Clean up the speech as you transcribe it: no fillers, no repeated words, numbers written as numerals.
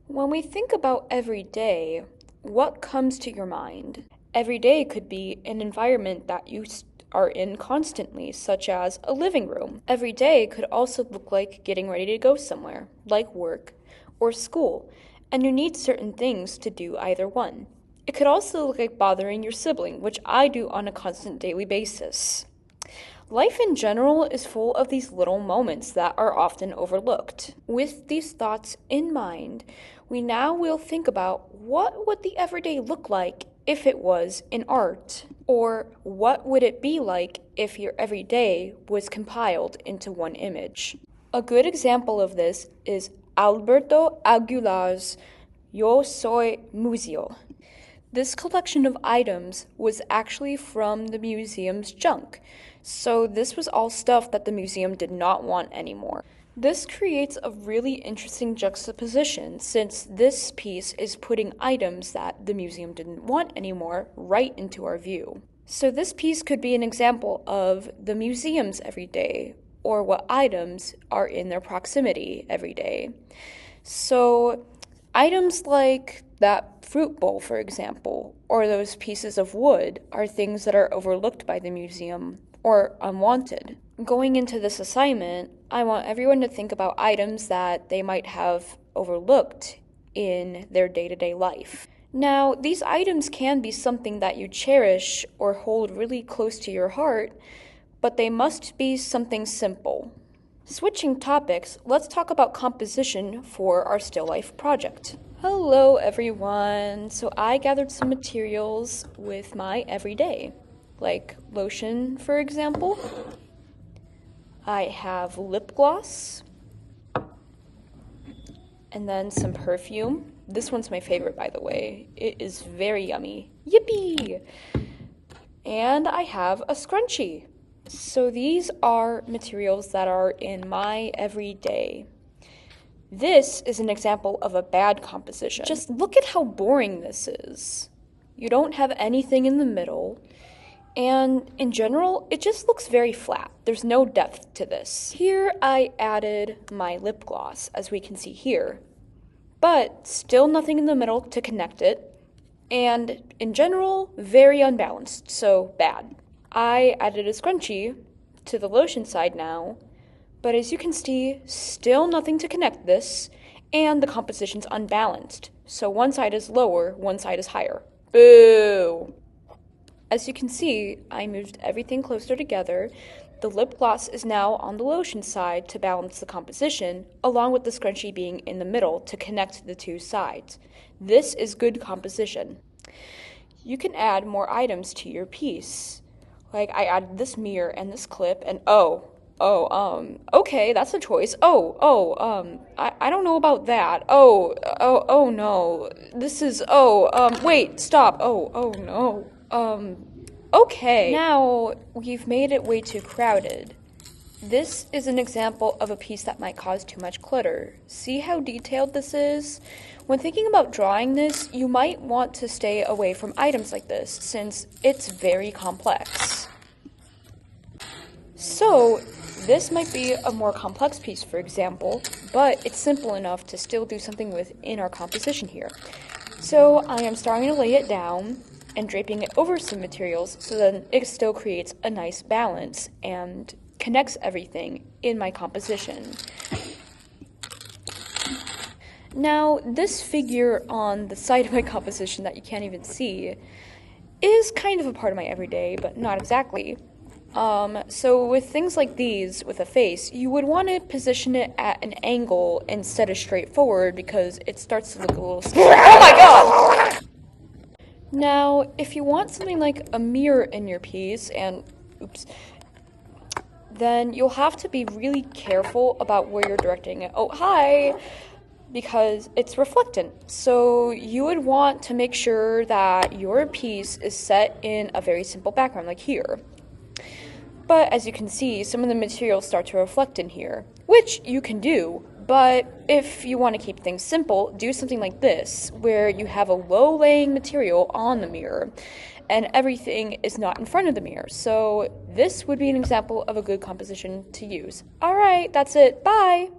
When we think about every day, what comes to your mind? Every day could be an environment that you are in constantly, such as a living room. Every day could also look like getting ready to go somewhere, like work or school, and you need certain things to do either one. It could also look like bothering your sibling, which I do on a constant daily basis. Life in general is full of these little moments that are often overlooked. With these thoughts in mind, we now will think about what would the everyday look like if it was in art? Or what would it be like if your everyday was compiled into one image? A good example of this is Alberto Aguilar's Yo Soy Museo. This collection of items was actually from the museum's junk, so this was all stuff that the museum did not want anymore. This creates a really interesting juxtaposition since this piece is putting items that the museum didn't want anymore right into our view. So this piece could be an example of the museum's everyday, or what items are in their proximity every day. So items like that fruit bowl, for example, or those pieces of wood are things that are overlooked by the museum or unwanted. Going into this assignment, I want everyone to think about items that they might have overlooked in their day-to-day life. Now, these items can be something that you cherish or hold really close to your heart, but they must be something simple. Switching topics, let's talk about composition for our still life project. Hello everyone! So I gathered some materials with my everyday, like lotion for example. I have lip gloss, and then some perfume. This one's my favorite, by the way. It is very yummy. Yippee! And I have a scrunchie. So these are materials that are in my everyday. This is an example of a bad composition. Just look at how boring this is. You don't have anything in the middle, and in general, it just looks very flat. There's no depth to this. Here I added my lip gloss, as we can see here, but still nothing in the middle to connect it, and in general, very unbalanced, so bad. I added a scrunchie to the lotion side now, but as you can see, still nothing to connect this, and the composition's unbalanced. So one side is lower, one side is higher. Boo! As you can see, I moved everything closer together. The lip gloss is now on the lotion side to balance the composition, along with the scrunchie being in the middle to connect the two sides. This is good composition. You can add more items to your piece. Like I added this mirror and this clip, and okay, that's a choice. I don't know about that. Oh no. This is, wait, stop. Oh no. Okay. Now, we've made it way too crowded. This is an example of a piece that might cause too much clutter. See how detailed this is? When thinking about drawing this, you might want to stay away from items like this, since it's very complex. So, this might be a more complex piece, for example, but it's simple enough to still do something with in our composition here. So, I am starting to lay it down and draping it over some materials so that it still creates a nice balance and connects everything in my composition. Now, this figure on the side of my composition that you can't even see is kind of a part of my everyday, but not exactly. So with things like these, with a face, you would want to position it at an angle instead of straight forward because it starts to look a little oh my god! Now, if you want something like a mirror in your piece, and then you'll have to be really careful about where you're directing it. Oh, hi! Because it's reflectant. So you would want to make sure that your piece is set in a very simple background, like here. But as you can see, some of the materials start to reflect in here, which you can do, but if you want to keep things simple, do something like this, where you have a low-laying material on the mirror, and everything is not in front of the mirror. So this would be an example of a good composition to use. Alright, that's it. Bye!